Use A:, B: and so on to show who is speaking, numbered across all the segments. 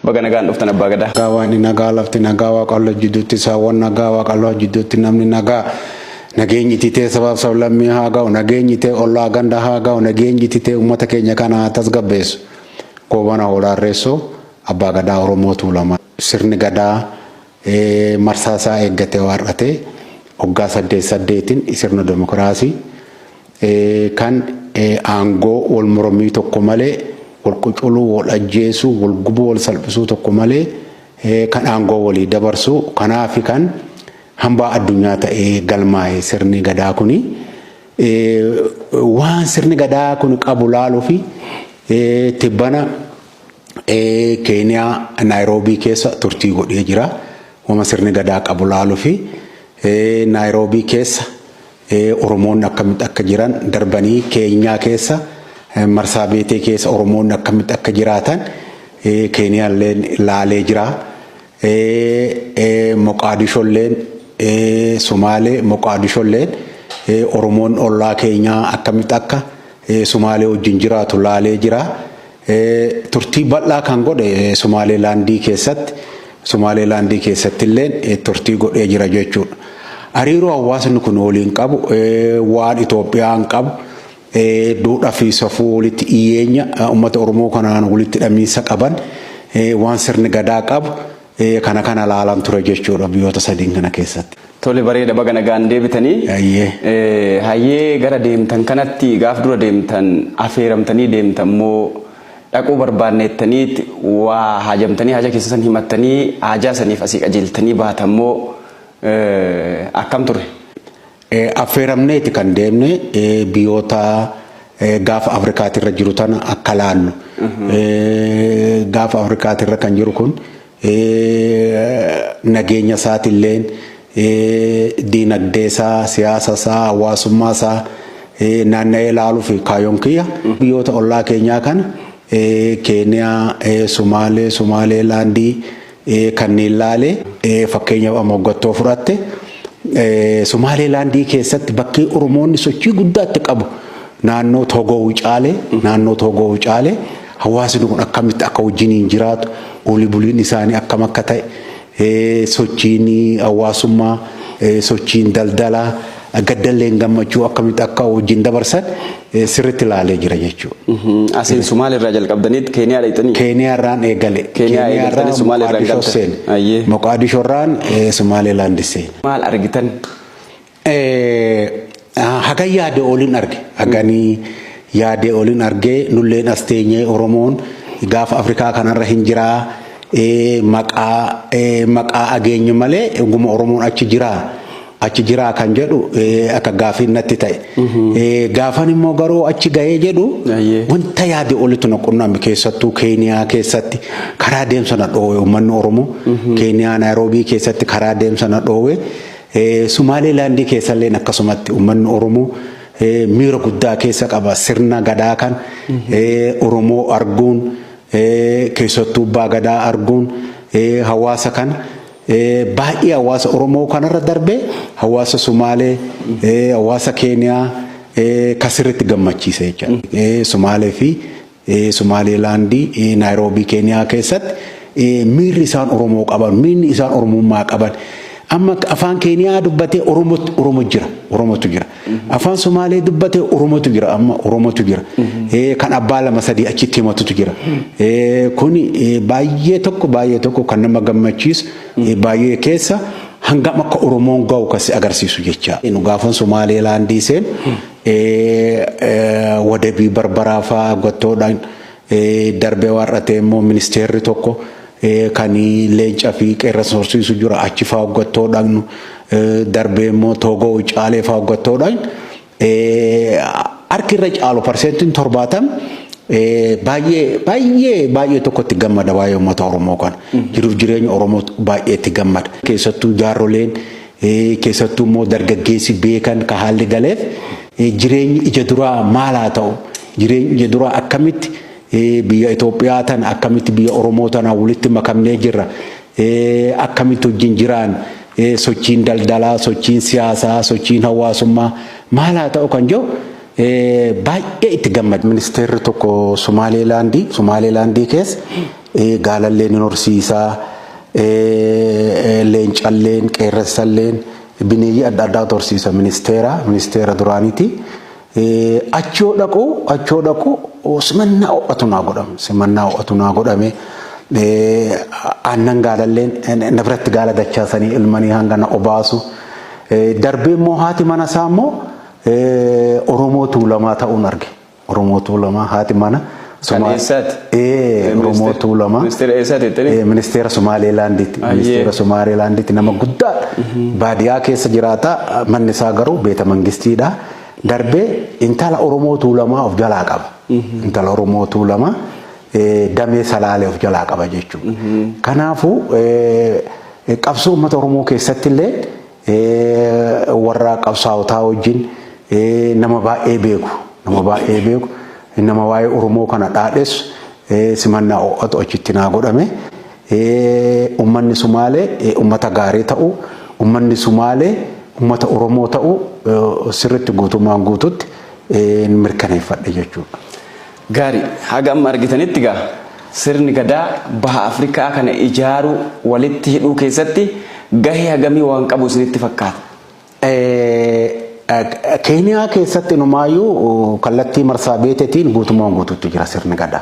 A: baga nagaan dhuftan abbaa gadaa.
B: Gaawaan nagaa lafti nagaa waaqallo jidduutti saawwan nagaa waaqallo jidduutti namni nagaa nageenyi titee sabaaf sablammii haa ga'u nageenyi tee ollaa ganda haa ga'u nageenyi titee uummata keenya kana tasgabbeessu goobana hoolaarreessoo abbaa gadaa Oromoo Tuulamaa sirni gadaa marsaasaa eeggatee waarratee hoggaa 88 sirna demokiraasii kan aangoo wal mormii tokko malee wal quculuu wal ajjeesuu wal gubuu wal salphisuu tokko malee kan aangoo walii dabarsuu kanaaf kan hambaa addunyaa ta'ee galmaa'ee sirni gadaa kuni waan sirni gadaa kun qabu laaluu fi tibbana Kenya Nairobi keessa turtii godhee jira wama sirni gadaa qabu laaluu fi Nairobi keessa Oromoon akkamitti akka jiran darbanii Kenya keessa Marsaabeetee keessa Oromoon akkamitti akka jiraatan Kenya laalee jira Moqaadishoolleen Somaalee Moqaadishoolleen Oromoon ollaa Keenyaa akkamitti akka Somaalee wajjin jiraatu laalee jira turtii bal'aa kan godhe Somaaleelaandii keessatti illee turtii godhee jira jechuudha. Hariiroo hawaasni kun waliin qabu waan Itoophiyaan qabu duudhaa fi safuu walitti dhiyeenya uummata Oromoo kanaan walitti dhamiinsa qaban waan sirni gadaa qabu kana laalan ture jechuudha biyyoota sadiin kana keessatti.
A: Tole bareeda baga nagaan deebitanii. Hayyee gara deemtan kanatti gaaf dura deemtan affeeramtanii deemtan moo dhaquu barbaannettaniit waa haajamtanii haja keessan himattanii haajaa saniif asii qajeeltanii baatan moo akkam ture?
B: Affeeramneeti kan deemne biyyoota gaafa Afrikaatirra jiru tana akka laallu. Gaafa Afrikaatirra kan jiru kun nageenya isaatilleen diinagdee isaa siyaasa isaa hawaasummaa isaa naanna'ee laaluu fi kaayyoon kiyya biyyoota ollaa keenyaa kana Keenyaa Somaalee Somaaleelaandii kanneen laalee fakkeenyaaf amma hoggattoo fudhatte Somaaleelaandii keessatti bakki Oromoonni sochii guddaatti qabu naannoo Togoo Wucaalee hawaasni kun akkamitti akka wajjiniin jiraatu olii buliin isaanii akkam akka ta'e sochiin hawaasummaa sochiin daldalaa gaddalleen gammachuu akkamitti akka wajjin dabarsan sirriitti laalee jira jechuudha.
A: Asiin Somaaleerraa jalqabdaniit Keeniyaa dhaqxanii?
B: Keeniyaarraan eegale.
A: Keeniyaarraan Somaaleerraa galtan.
B: Moqaadishoorraan Somaaleelaandi seene.
A: Maal argitan?
B: Hagan yaade oliin arge. Haganii yaade oliin argee nulleen as teenyee Oromoon gaafa Afrikaa kanarra hin jiraa maqaa ageenyu malee guma Oromoon achi jiraa kan jedhu akka gaafiin natti ta'e gaafan immoo garuu achi ga'ee jedhu wanta yaade olitu na qunname keessattuu Keeniyaa keessatti karaa deemsa na dhoowwe uummanni Oromoo Keeniyaa Naayiroobii keessatti karaa deemsa na dhoowwe Somaaleelaandii keessallee akkasumatti uummanni Oromoo miira guddaa keessa qaba sirna gadaa kan Oromoo arguun keessattuu abbaa gadaa arguun hawaasa kana baay'ee hawaasa Oromoo kanarra darbee hawaasa Somaalee hawaasa Keeniyaa kasirritti gammachiise jechuudha. Somaalee fi Somaaleelaandii Naayiroobii Keeniyaa keessatti miirri isaan Oromoo qaban miirri isaan Oromummaa qaban amma afaan Keeniyaa dubbatee Oromootu jira. Afaan Somaalee dubbatee Oromootu jira amma Oromootu jira. Kan abbaa lama sadii achitti himatutu jira. Kuni baay'ee tokko kan nama gammachiisu baay'ee keessa hangam akka Oromoon ga'u kasi agarsiisu jecha. Nu gaafan Somaaleelaandii seen wadabii barbaraa fa'aa gottoodhaan darbee warratee immoo ministeerri tokko kan leenca fi qeerransa horsiisu jira achi fa'aa gottoodhaan darbee immoo Togoo Wucaalee fa'aa gottoodhaan harki irra caalu parsentiin 70 baay'ee tokkotti gammada waa'ee uummata Oromoo kan jiruuf jireenya Oromoo baay'eetti gammada keessattuu jaarroleen keessattuu immoo dargaggeessi beekan ka haalli galeef jireenyi ija duraa maal haa ta'u jireenyi ija duraa akkamitti biyya Itoophiyaa tan akkamitti biyya Oromoo tan walitti makamnee jirra akkamitti wajjin jiraan sochiin daldalaa sochiin siyaasaa sochiin hawaasummaa maal haa ta'u kan jiru baay'ee itti gammada. Ministeerri tokko Somaaleelaandii keessa gaalalleen hin horsiisaa leencalleen qeerransalleen bineeyyii adda addaa horsiisa ministeera duraaniiti. Achoo dhaqu simannaa ho'atu naa godhame aannan gaalalleen na biratti gaala dachaasanii ilmanii hanga na obaasu darbee immoo haati mana isaa immoo Oromoo Tuulamaa ta'uun arge. Oromoo Tuulamaa haati mana Oromoo Tuulamaa ministeera Somaalilaandiiti nama guddaa baadiyyaa keessa jiraata manni isaa garuu beeta mangistiidha. Darbee intala Oromoo Tuulamaa of jalaa qaba. Intala Oromoo Tuulamaa damee Salaalee of jalaa qaba jechuudha. Kanaafuu qabsoo uummata Oromoo keessatti illee warra qabsaa'otaa wajjin nama baay'ee beeku. Nama waa'ee Oromoo kana dhaadheessu simannaa ho'atu achitti naa godhame. Uummanni Sumaalee uummata gaarii ta'u, uummanni Sumaalee uummata Oromoo ta'u sirriitti guutumaan guututti mirkaneeffadhe jechuudha.
A: Gaarii haga amma argitanitti gaa sirni gadaa baha Afrikaa kana ijaaru walitti hidhuu keessatti gahee hagamii waan qabu isinitti fakkaata?
B: Keeniyaa keessatti numaayyuu kallattii marsaa beetetiin guutumaan guututti jira sirni gadaa.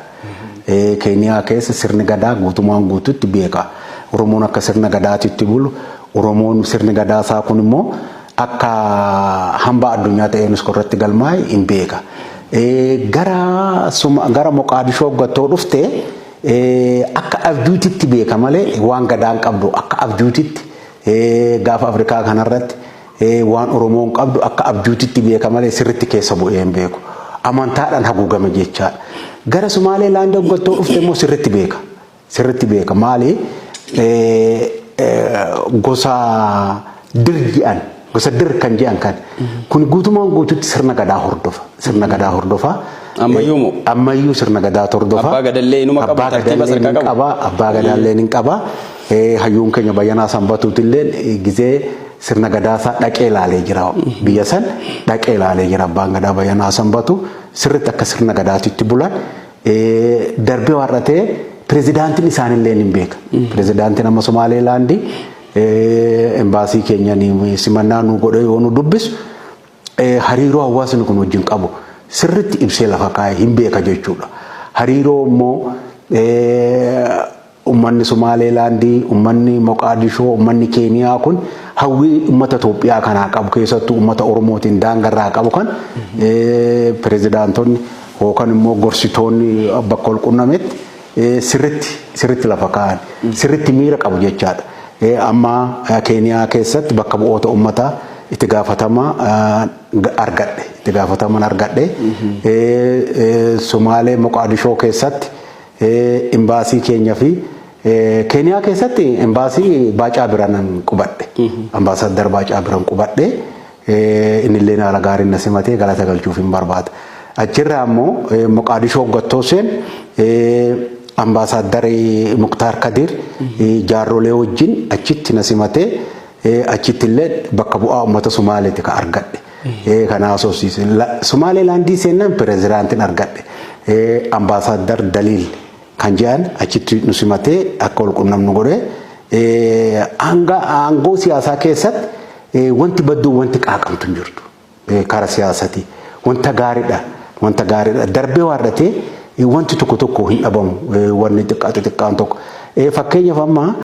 B: Keeniyaa keessa sirni gadaa guutumaan guututti beeka. Oromoon akka sirna gadaatitti bulu. Oromoon sirni gadaa isaa kun immoo akka hamba addunyaa ta'ee UNESCO irratti galmaa'e hin beeka. Gara Moqaadishoo gattoo dhufte akka abjuutitti beeka malee waan gadaan qabdu akka abjuutitti gaafa Afrikaa kanarratti waan Oromoon qabdu akka abjuutitti beeka malee sirriitti keessa bu'ee hin beeku. Amantaadhaan haguugame jechaadha. Gara Somaalilaand gattoo dhufte immoo sirriitti beeka. Maali? Gosa dir kan jedhan kan kun guutumaan guututti sirna gadaa hordofa. Ammayyuu sirna gadaa hordofa.
A: Abbaa gadaallee inuma qaba tartiiba sarkaa qaba.
B: Abbaa gadaallee ni qaba. Hayyuun keenya Bayyanaa Sanbatuutillee gizee sirna gadaa isaa dhaqee ilaalee jira. Biyya san dhaqee ilaalee jira abbaan gadaa Bayyanaa Sanbatu sirriitti akka sirna gadaatitti bulan darbee warratee pirezidaantiin isaanillee ni beeka. Pirezidaantiin amma Somaalilaandii embaasii keenya ni simannaa nu godhe yoo nu dubbisu hariiroo hawaasni kun wajjin qabu sirriitti ibsee lafa kaa'ee hin beeka jechuudha. Hariiroo immoo uummanni Somaalilaandii, uummanni Moqaadishoo, uummanni Keeniyaa kun hawwii uummata Itoophiyaa kanaa qabu keessattuu uummata Oromootiin daangarraa qabu kan pirezidaantonni yookaan immoo gorsitoonni bakka ol qunnametti sirriitti lafa kaa'an sirriitti miira qabu jechaadha. Amma Keeniyaa keessatti bakka bu'oota uummataa itti gaafataman argadhe. Somaalee Moqaadishoo keessatti embaasii keenya fi Keeniyaa keessatti embaasii Baacaa Biraan qubadhe. Ambaasaddar Baacaa Biraan qubadhe. Innillee haala gaariin na simatee galata galchuuf hin barbaada. Achirraa immoo Moqaadishoo gattooseen ambaasaddar Muktaar Kadir jaarrolee wajjin achitti na simatee achittillee bakka bu'aa uummata Somaaleeti ka argadhe. Kana haasofsiise. Somaalilaandii seenaan pirezidaantiin argadhe. Ambaasaddar Daliil kan jedhan achitti nu simatee akka ol qunnamnu godhe. Aangoo siyaasaa keessatti wanti badduu wanti qaaqamtu hin jirtu. Kara siyaasati wanta gaariidha. Darbee warratee wanti tokko hin dhabamu. Wanni xiqqaan tokko. Fakkeenyaaf amma